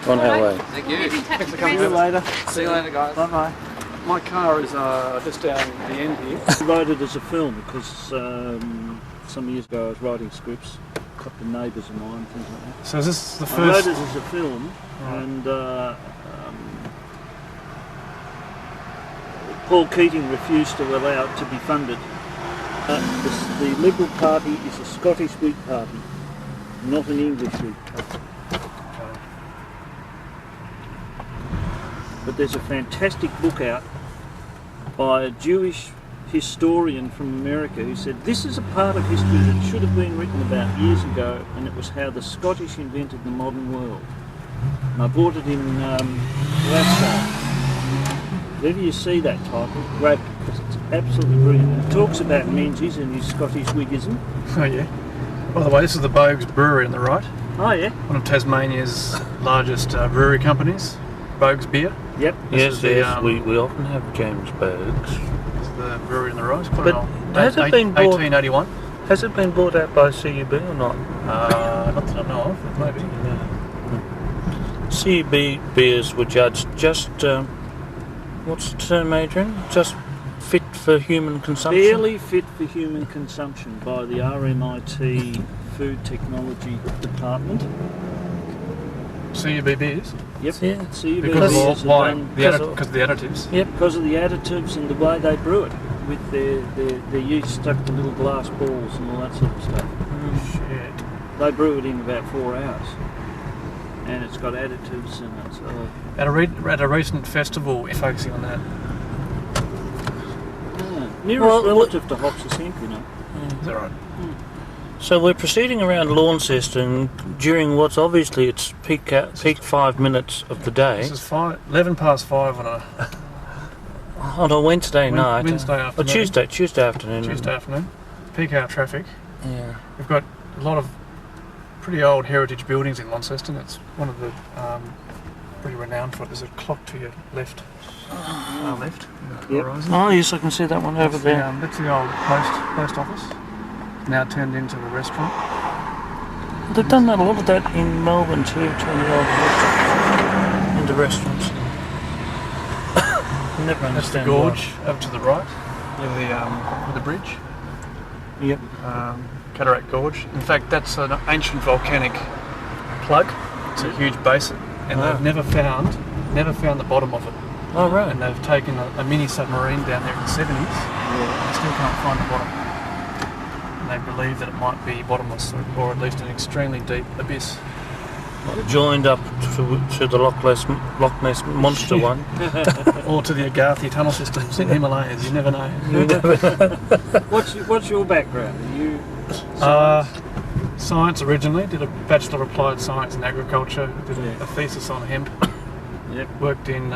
On our way. Thank you. Thanks for coming. See you later. See you later, guys. Bye-bye. My car is just down the end here. I wrote it as a film because some years ago I was writing scripts, a couple of neighbours of mine, things like that. So is this the first? I wrote it as a film, and Paul Keating refused to allow it to be funded. The Liberal Party is a Scottish Whig Party, not an English Whig Party. But there's a fantastic book out by a Jewish historian from America who said this is a part of history that should have been written about years ago, and it was how the Scottish invented the modern world. And I bought it in Glasgow. Whenever you see that title, grab it because it's absolutely brilliant. It talks about Menzies and his Scottish Whiggism. Oh yeah. By the way, this is the Boag's Brewery on the right. Oh yeah. One of Tasmania's largest brewery companies. Boag's Beer. Yep. Yes, we often have James Boag's. Is the brewery on the right. It's quite But old. has it been bought? 1881. Has it been bought out by CUB or not? Not that I know of. Maybe. CUB beers were judged just what's the term, Adrian? Just fit for human consumption. Barely fit for human consumption by the RMIT Food Technology Department. CUB beers. Yep. Yeah. CUB Because beers of why? are done Because of the additives. Yep. because of the additives and the way they brew it, with their yeast stuck to little glass balls and all that sort of stuff. Shit. They brew it in about 4 hours, and it's got additives in it. So At a recent festival, focusing on that. nearest relative to hops is hemp, you know. Is that right? So we're proceeding around Launceston during what's obviously its peak 5 minutes of the day This is 11 past 5 on a on a Wednesday night. Wednesday afternoon. Or Tuesday afternoon. Tuesday afternoon. Peak hour traffic. Yeah. We've got a lot of pretty old heritage buildings in Launceston. It's one of the pretty renowned for it. There's a clock to your left. Far left. In the horizon. Oh yes, I can see that one over there. That's the old post office. Now turned into a restaurant. They've done that, a lot of that in Melbourne too, turn the old restaurants into restaurants. I never That's the understand gorge over to the right, with the bridge. Yep. Cataract Gorge. In fact, that's an ancient volcanic plug. It's a huge basin, and they've never found the bottom of it. Oh right. And they've taken a mini submarine down there in the 70s, and they still can't find the bottom. And they believe that it might be bottomless, or at least an extremely deep abyss. Joined up to the Loch Ness monster one. Or to the Agartha tunnel systems in the Himalayas. You never know. What's your background? Are you Science originally. Did a Bachelor of Applied Science in Agriculture. Did a thesis on hemp. Yep. Worked in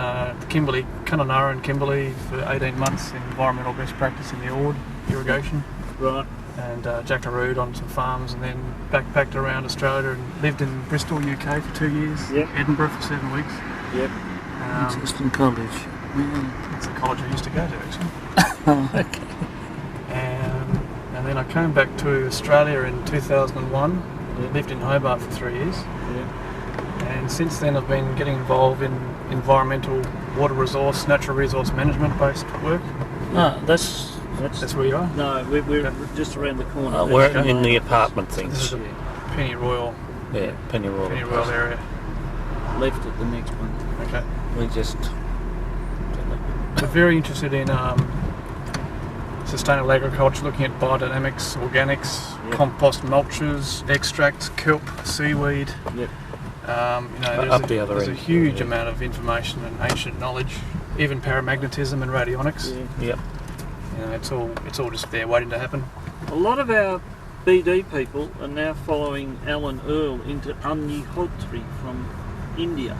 Kimberley, Kununurra and Kimberley for 18 months in environmental best practice in the Ord irrigation. right? And jackarood on some farms, and then backpacked around Australia and lived in Bristol, UK for 2 years. Yep. Edinburgh for 7 weeks. Yep. Launceston College. That's the college I used to go to actually. Oh, okay. And then I came back to Australia in 2001. Lived in Hobart for 3 years. Yeah. And since then I've been getting involved in environmental, water resource, natural resource management based work. That's That's where you are. No, we're just around the corner. we're in the apartment things. This is the Penny Royal Penny Royal. area. Left at the next one. Okay. We just We're very interested in sustainable agriculture, looking at biodynamics, organics, compost mulches, extracts, kelp, seaweed. Yep. There's a huge amount of information and ancient knowledge, even paramagnetism and radionics. Yeah. Yep. It's all just there waiting to happen. A lot of our BD people are now following Alan Earl into Agnihotre from India,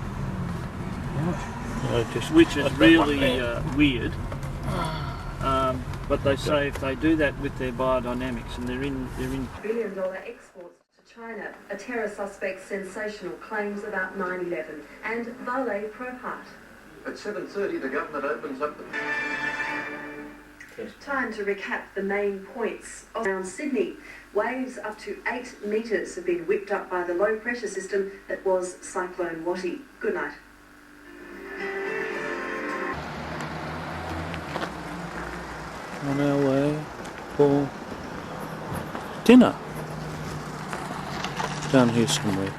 which is really weird. But they say if they do that with their biodynamics, and they're in $1 billion exports to China, a terror suspect's sensational claims about 9/11, and Vale Pro Heart. At 7:30, the government opens up the... Time to recap the main points around Sydney. Waves up to 8 metres have been whipped up by the low pressure system that was Cyclone Watty. Good night. On our way for dinner. Down here somewhere.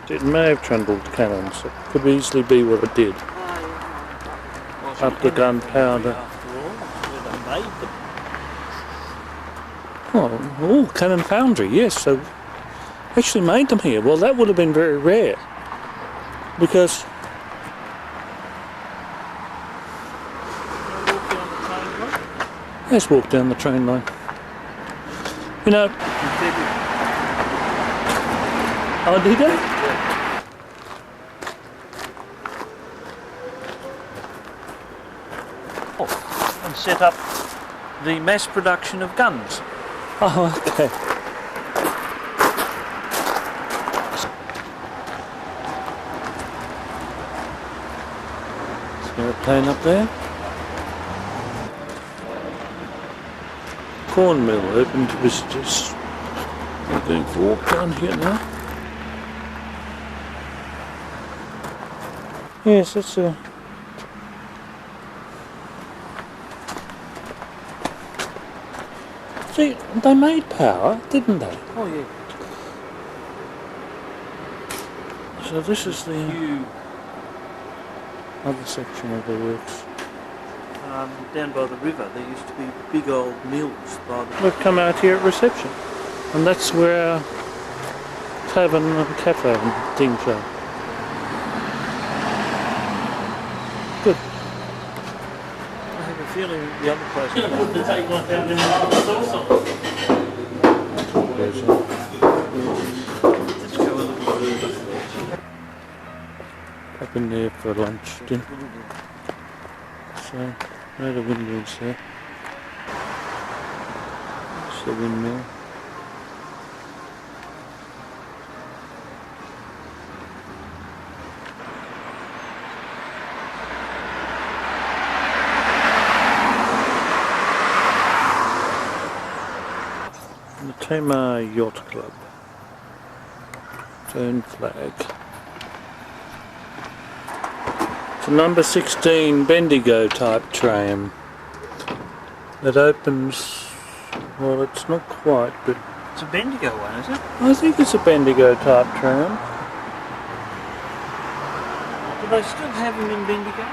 It may have trundled cannons. It could easily be what it did. Up the gunpowder. Oh, cannon foundry, yes. So actually made them here. Well, that would have been very rare because let's walk down the train line. You know. Oh, did it? And set up the mass production of guns. Oh, okay. Is there a plane up there? Corn mill open to visitors. We're going for a walk down here now. Yes, that's a... See, they made power, didn't they? Oh yeah. So this is the other section of the works. Down by the river, there used to be big old mills by the... We've come out here at reception, and that's where our tavern and cafe and things are. Good. I have a feeling the other place... Let's go a little further. Up in there for lunch, dinner. So, no the windmills there. It's the windmill. The Tamar Yacht Club. Turn flag. It's a number 16 Bendigo type tram that opens, well, it's not quite, but It's a Bendigo one, is it? I think it's a Bendigo type tram. Do they still have them in Bendigo?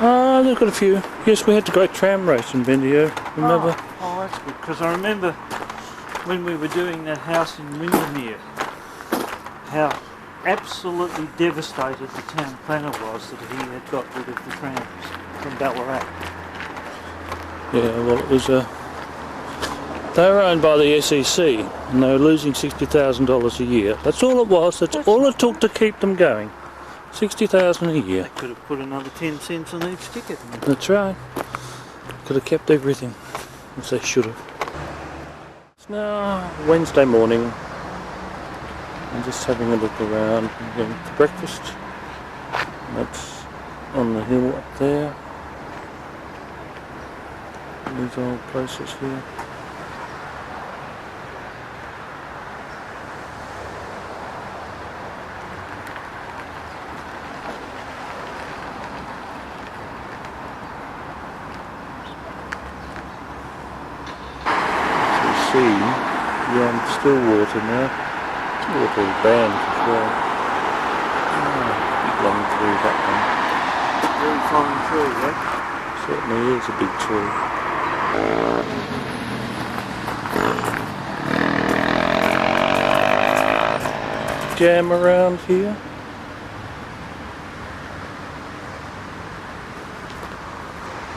Ah, they've got a few. Yes, we had the great tram race in Bendigo, remember? Oh, that's good, because I remember when we were doing that house in Windermere, how absolutely devastated the town planner was that he had got rid of the trams from Ballarat. Yeah, well, it was they were owned by the SEC and they were losing $60,000 a year. That's all it was. That's all it took to keep them going. $60,000 a year. They could have put another 10 cents on each ticket. That's right. Could have kept everything, as they should have. It's now Wednesday morning. I'm just having a look around. I'm going to breakfast. That's on the hill up there. These old places here. Beyond still water now. Water is banned as well. Big long tree, that Very fine tree, yeah? one. Certainly is a big tree. Jam around here.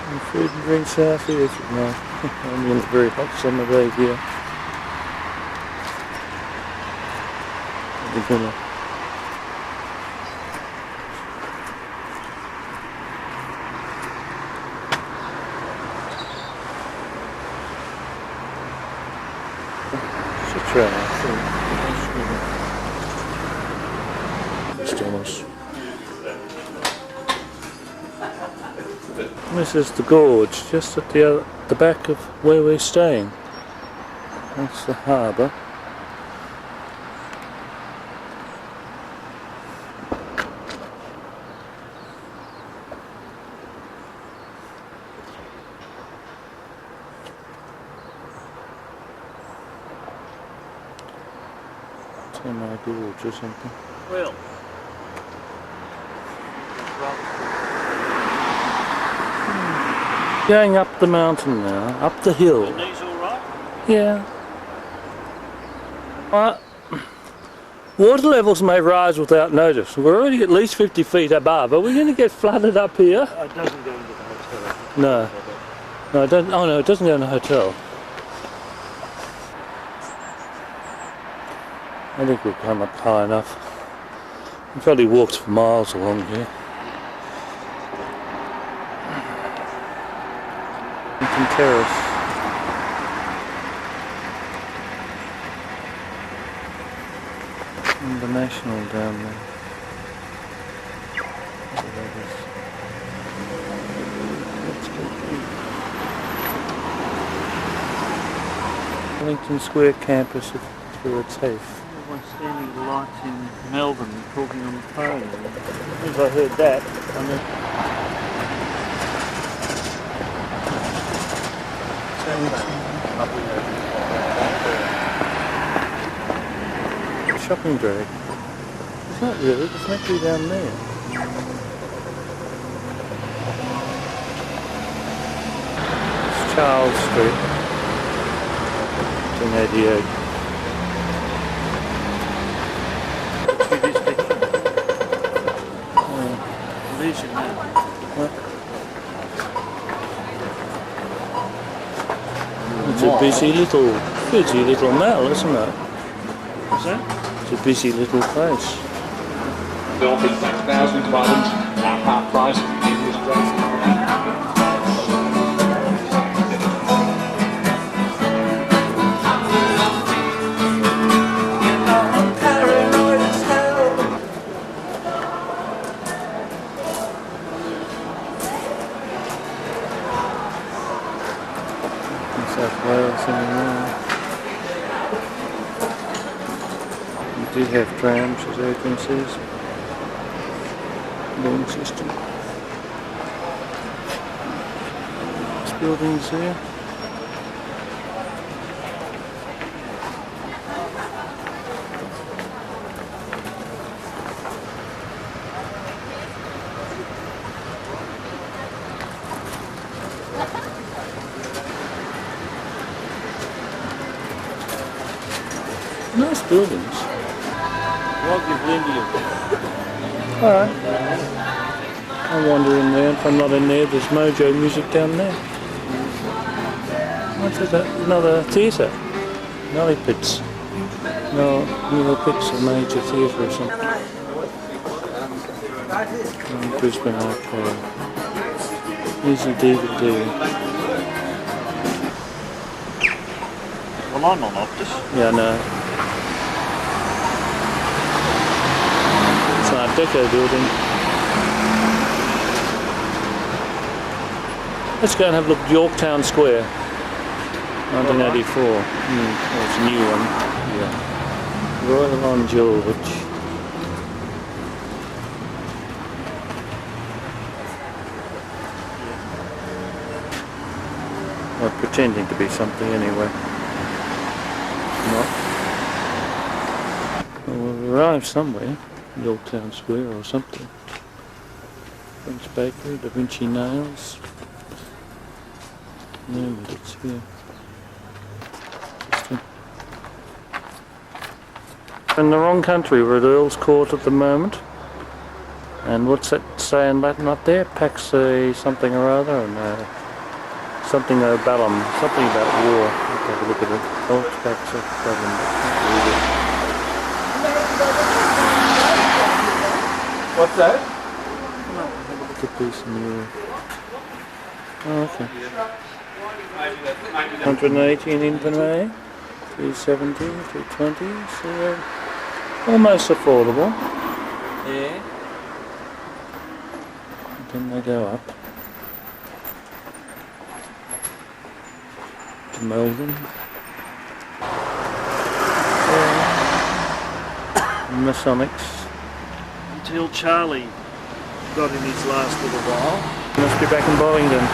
And food and drinks out here. No, only on a very hot summer day here. The villa. It's a train, I think. It's almost. This is the gorge, just at the back of where we're staying. That's the harbour. Tamar Gorge or something. Well, Going up the mountain now, up the hill. your knees all right? Yeah. Water levels may rise without notice. We're already at least 50 feet above. Are we going to get flooded up here? It doesn't go into the hotel. No. No, it doesn't. Oh no, it doesn't go in the hotel. I think we've come up high enough. We've probably walked for miles along here. Lincoln Terrace. And the National down there. Whatever that is. Let's go. Wellington Square campus of TAFE. Everyone's standing at the lights in Melbourne talking on the phone. As soon as I heard that, Shopping drag. It's not really, it's meant to be down there. It's Charles Street. 1988. there's your name. It's a busy little mall, isn't it? What's that? It's a busy little place. There'll be 6,000 items at half price in this place. South Wales anymore. We did have trams, as agencies. Launceston. This building's here. Nice buildings. I'll give Lindy a Alright. I'll wander in there. If I'm not in there, there's Mojo Music down there. What's that? Another theatre. Nelly Pitts. No, Nelly Pitts, a major theatre or something. Brisbane Arcade. Easy DVD. Well, I'm on Optus. Yeah, I know. It's an Art Deco building. Let's go and have a look at Yorktown Square. 1984. That's a new one. Yeah. Royal on George. Well, pretending to be something anyway. Not. Well, we'll arrive somewhere. Yorktown Square or something. French Bakery, Da Vinci Nails. No, but it's here. In the wrong country, we're at Earl's Court at the moment. And what's that say in Latin up there? Pax something or other? Or no? Something bellum. Something about war. Let's have a look at it. Oh, it's Pax bellum. What's that? Look at this new. Oh, okay. 180 in Inverness. 370, 220, so almost affordable. Yeah. And then they go up. to Melbourne. Masonics. Until Charlie got in his last little while. Must be back in Bollington.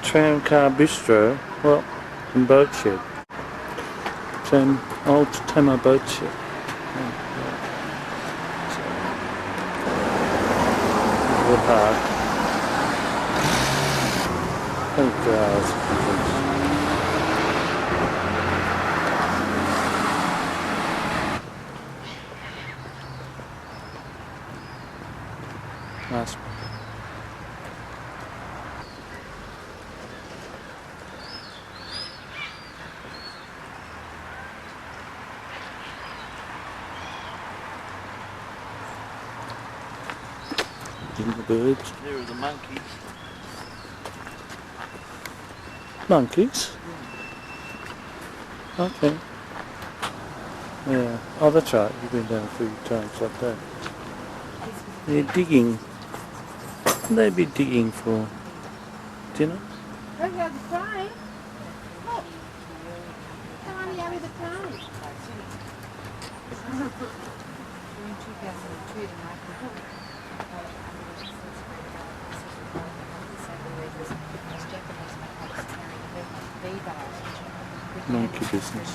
Tram car bistro, well, and boat shed. Old Tamar boat shed. The park. And cars. Nice. The birds. There are the monkeys. Monkeys? Okay. Yeah. Oh, that's right. You've been down a few times like that. They're digging. They'd be digging for dinner. Oh, you have the train? Look. Come on, you have the train. In 2002, the Michael Monkey business.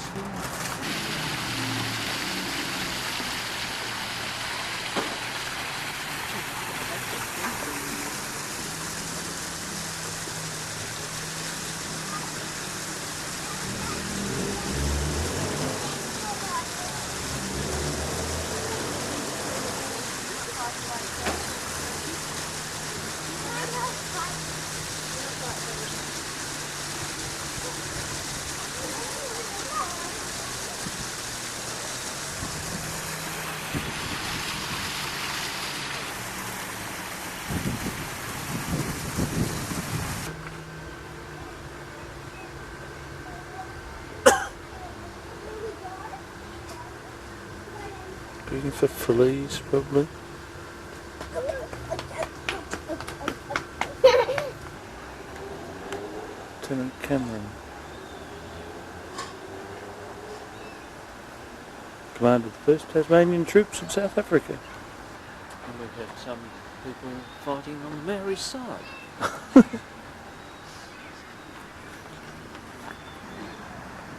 Looking for fleas, probably. Lieutenant Cameron. Commanded the 1st Tasmanian Troops of South Africa. And we've had some people fighting on the Maori's side.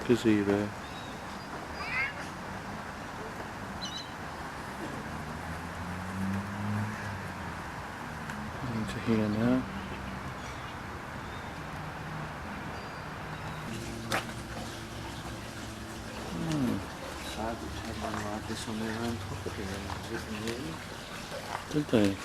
Gazebo. Into here now. Sergeants had one like this on their own property and Did they?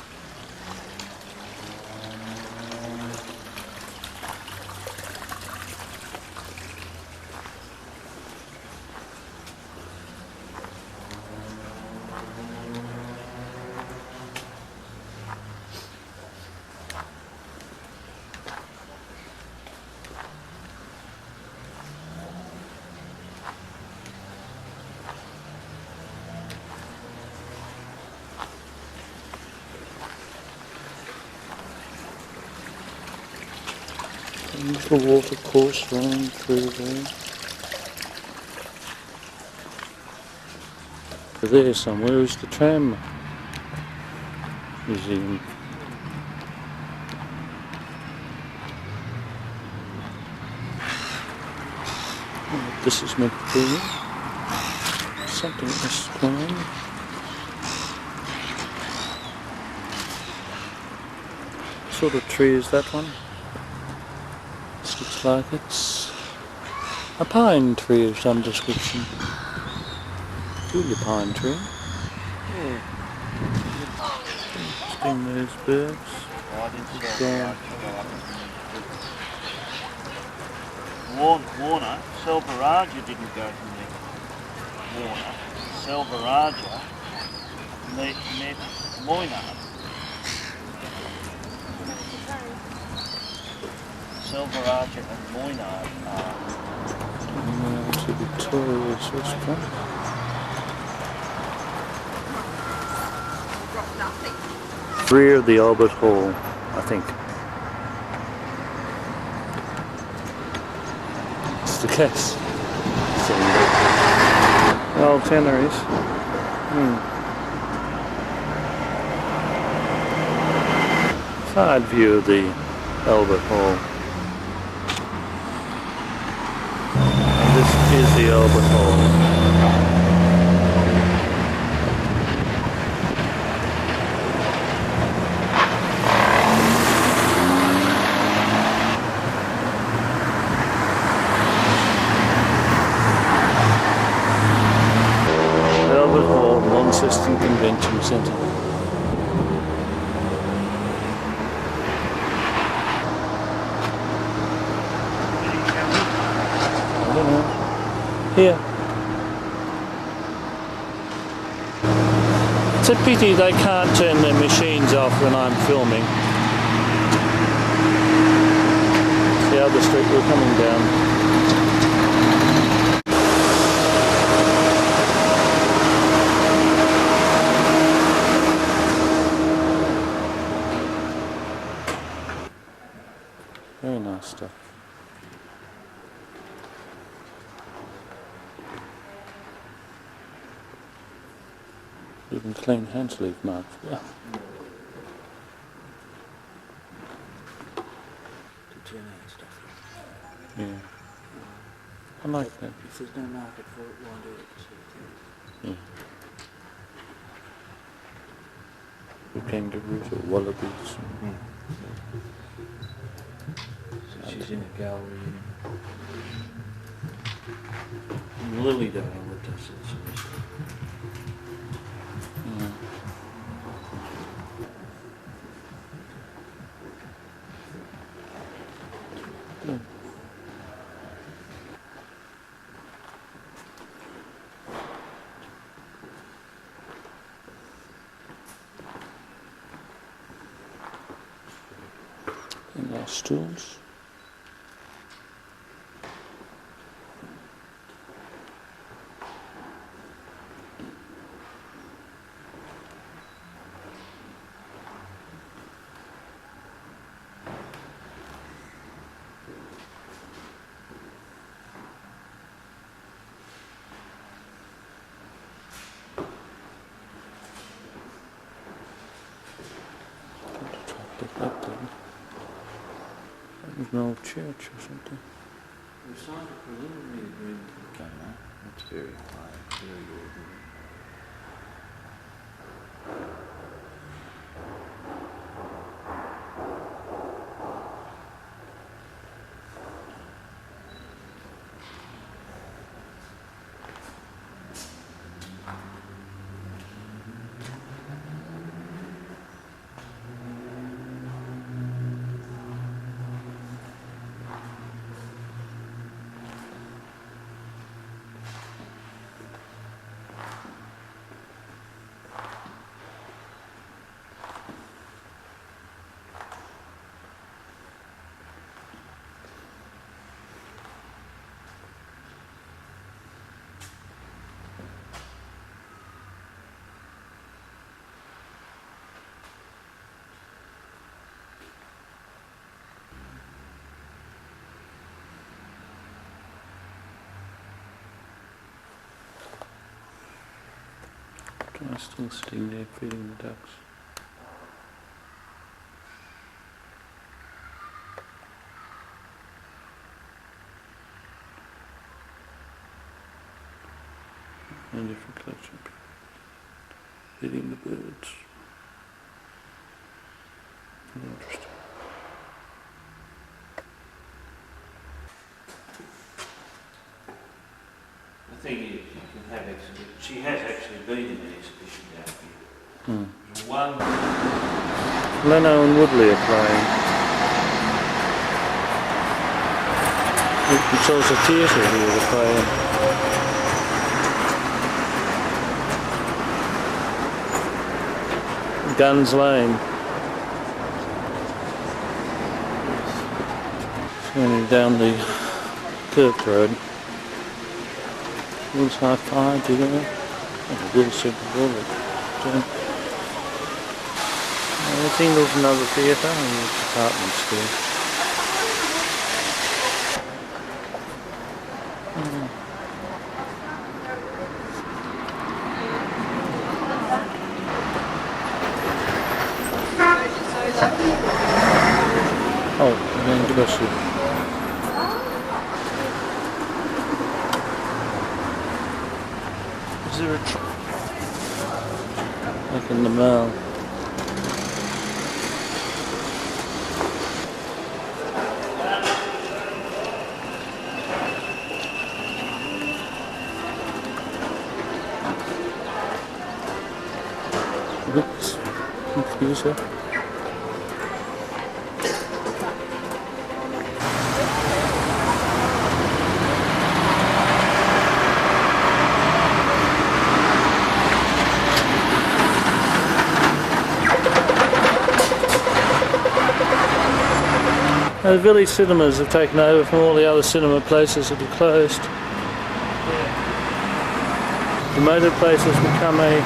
The water course running through there. There somewhere is the tram museum. What this is meant to be. Something is going. What sort of tree is that one? Looks like it's a pine tree of some description. Peculiar pine tree. yeah. Sting those birds. Warner, Selvaraja didn't go to meet Warner. Selvaraja met Moynard. Selvaraja and Moynard are To Victoria's restaurant. nothing. Rear of the Albert Hall, I think. It's the case. Old tanneries. Side view of the Albert Hall. And this is the Albert Hall. Albert Hall, Launceston Convention Centre. I don't know. Here. It's a pity they can't turn their machines off when I'm filming. It's the other street we're coming down. Very nice stuff. Even clean hand sleeve marks. Wow. Yeah. I like that. If there's no market for it, why do it? Yeah. The kangaroos or wallabies. She's in a gallery in Lilydale that does it. And our stools. There's an old church or something. We signed a preliminary agreement with Tamar. That's very high, very ordinary. I'm still sitting there feeding the ducks. A different collection. Feeding the birds. Interesting. The thing is, you can have exhibition. She has actually been in an exhibition down here. There's one. Leno and Woodley are playing. It's also a theatre here they're playing. Guns Lane. Turning down the Kirk Road. Will's High Five, do you know? Oh, Will Super Bowl. singles another theatre and a department store. Oh, and bless you. Is there a Like in the mail. Oops, confuse her. The village cinemas have taken over from all the other cinema places that are closed. The motor place has become a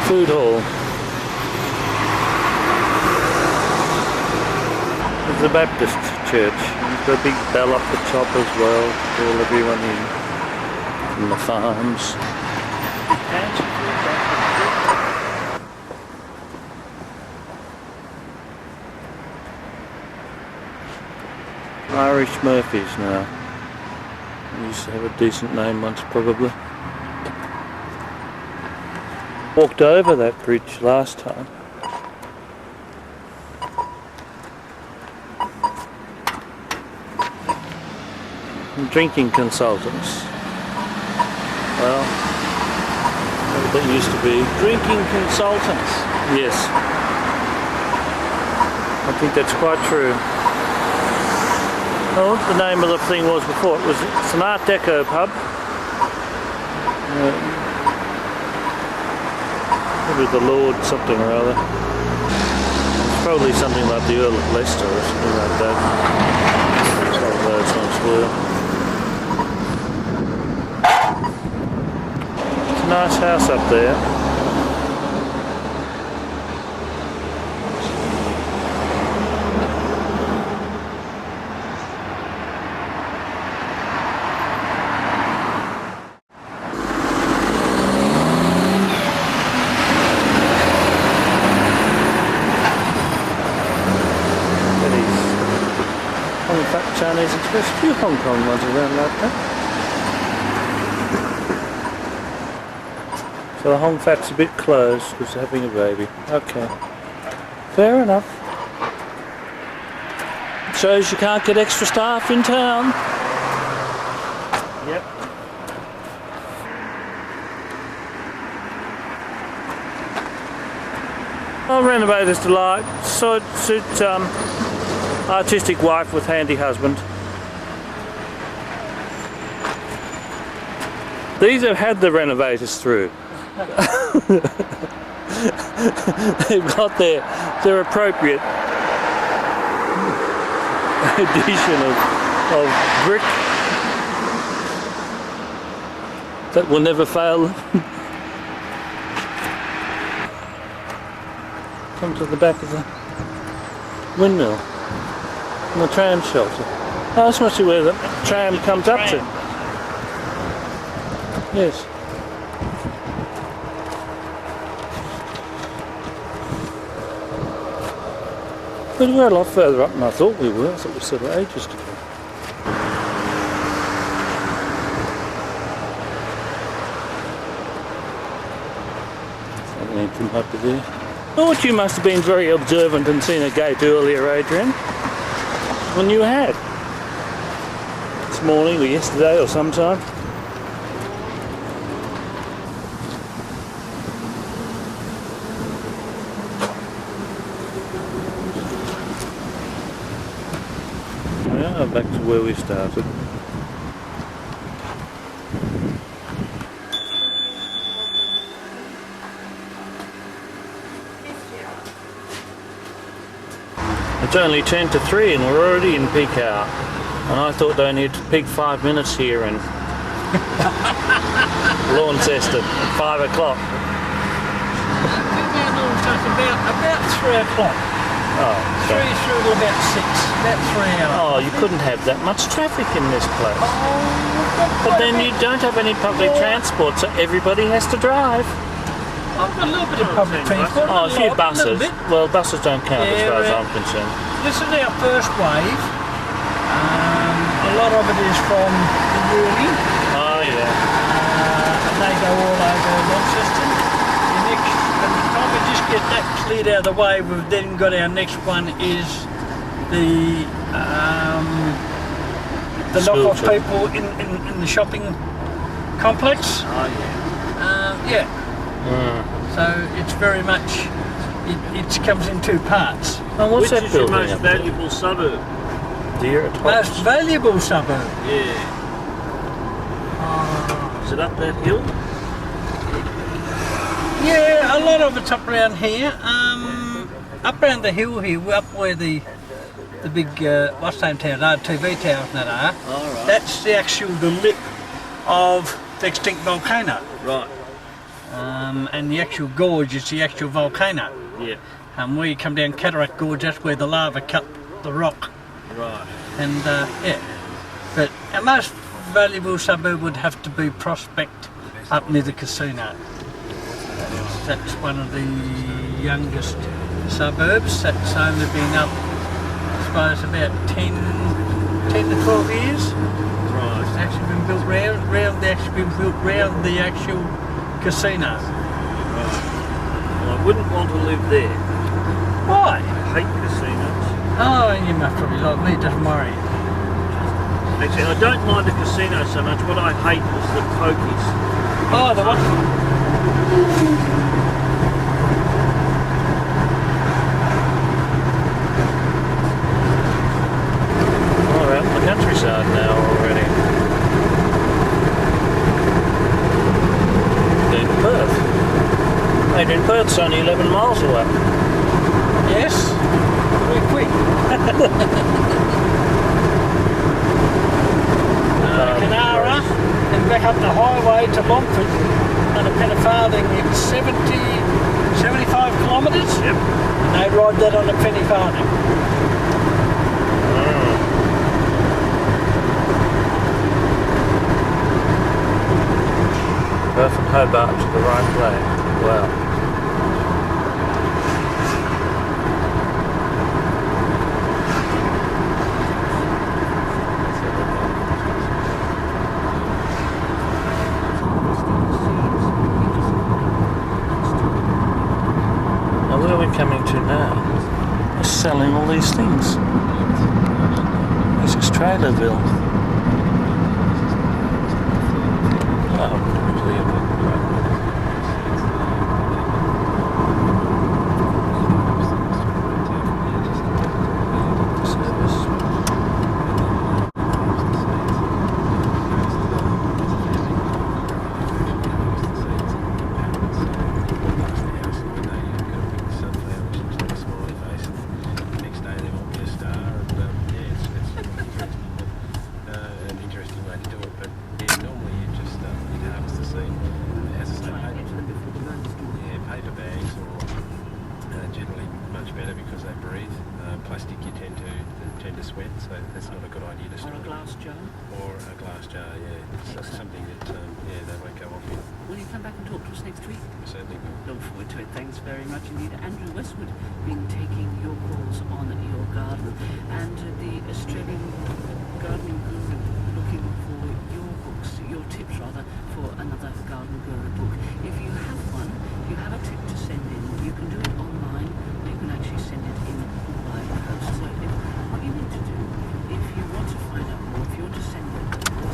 food hall. There's a Baptist church. There's got a big bell up the top as well to call everyone in. From the farms. Irish Murphys now. They used to have a decent name once probably. Walked over that bridge last time. And drinking consultants. Well, that used to be. drinking consultants? Yes. I think that's quite true. Well, what the name of the thing was before, it's an Art Deco pub. Maybe the Lord something or other. It's probably something like the Earl of Leicester or something like that. That's what those ones were. It's a nice house up there. Chinese Express, a few Hong Kong ones around like that. So the Hong Fat's a bit closed because they're having a baby. Okay. Fair enough. It shows you can't get extra staff in town. Yep. Well, renovators delight. So suit artistic wife with handy husband. These have had the renovators through. They've got their appropriate addition of brick that will never fail. Come to the back of the windmill. And the tram shelter. Oh, this must be where the tram comes up to. Yes. But we're a lot further up than I thought we were. I thought we were sort of ages to go. Something from over there. Thought you must have been very observant and seen a gate earlier, Adrian. When you had. This morning or yesterday or sometime. Now back to where we started. It's only 10 to 3 and we're already in peak hour. And I thought they only had to peak 5 minutes here in Launceston at 5 o'clock. About 3 o'clock. Oh, so, 3 through to about 6. About 3 hours. oh, you couldn't have that much traffic in this place. Oh, But then you don't have any public transport, so everybody has to drive. I've got a little bit of public transport. Oh, a few lot, buses. little bit. Well, buses don't count as Yeah, far as yeah. I'm concerned. This is our first wave. A lot of it is from the Uni. Oh, yeah. And they go all over Launceston. By the time we just get that cleared out of the way, we've then got our next one is the School knock-off trip. people in the shopping complex. Oh yeah. Yeah. So it's very much, it comes in 2 parts. Oh, what's Which that is your building most up there? valuable suburb? Deer at Most Hobbs. valuable suburb. Yeah. Is it up that hill? Yeah, a lot of it's up around here. Up around the hill here, up where the big what's name towers are, TV towers that are. All right. That's the lip of the extinct volcano. Right. And the actual gorge is the actual volcano. Yeah. And where you come down Cataract Gorge, that's where the lava cut the rock. Right. And yeah, but our most valuable suburb would have to be Prospect up near the casino. That's one of the youngest suburbs. That's only been up, I suppose, about 10 to 12 years. Right. It's actually been built round the actual casino. Well, I wouldn't want to live there. Why? I hate casinos. Oh, you must probably like me, don't worry. Actually, I don't mind the casino so much. What I hate is the pokies. Oh, the one. Oh, we're out in the countryside now already. In Perth. Made in Perth's only 11 miles away. Yes, very quick. Canara and back up the highway to Longford on a penny farthing. It's 75 kilometres. Yep. And they ride that on a penny farthing. Perth and Hobart to the right way. Wow. Now where are we coming to now? We're selling all these things. This is Trailerville. Oh, plastic you tend to sweat, so that's not a good idea to store. Or a glass jar. Or a glass jar, yeah. It's something that they won't go off in. Will you come back and talk to us next week? Certainly will. Look forward to it. Thanks very much indeed. Andrew Westwood been taking your calls on your garden, and the Australian Gardening Guru looking for your books, your tips rather, for another Garden Guru book. If you have one, you have a tip to send in, you can do it online, or you can actually send it in by post. So what you need to do, if you want to find out more, if you want to send a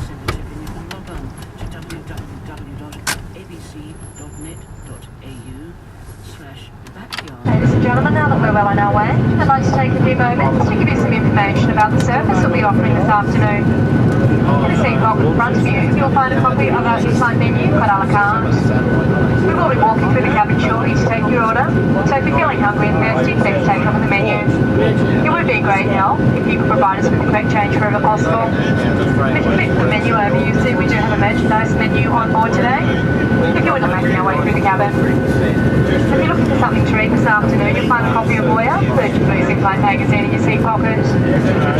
tip in, you can log on to www.abc.net.au/backyard. Ladies and gentlemen, now that we're well on our way, I'd like to take a few moments to give you some information about the service we'll be offering this afternoon. In the seat box in front of you, you'll find a copy of our in-flight menu called a la carte. We will be walking through the cabin shortly to take your order, so if you're feeling hungry and thirsty, please take up on the menu. It would be a great help if you could provide us with the correct change wherever possible. If you flip the menu over, you see we do have a merchandise menu on board today. If you wouldn't mind making our way through the cabin. If you're looking for something to eat this afternoon, afternoon, you'll find a copy of Moya, the Music Light magazine in your seat pocket.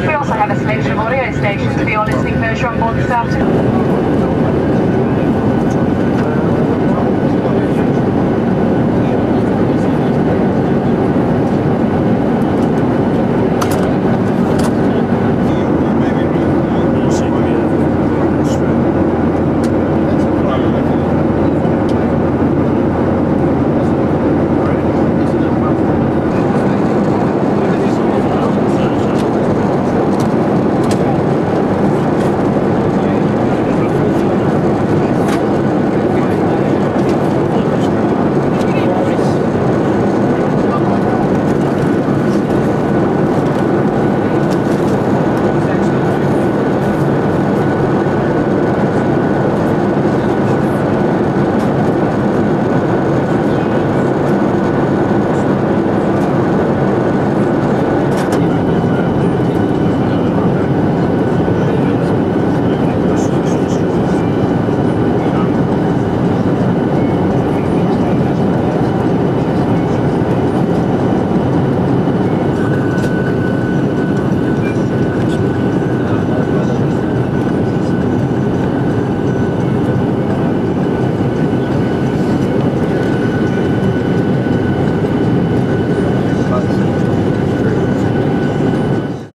We also have a selection of audio stations for your listening pleasure on board this afternoon.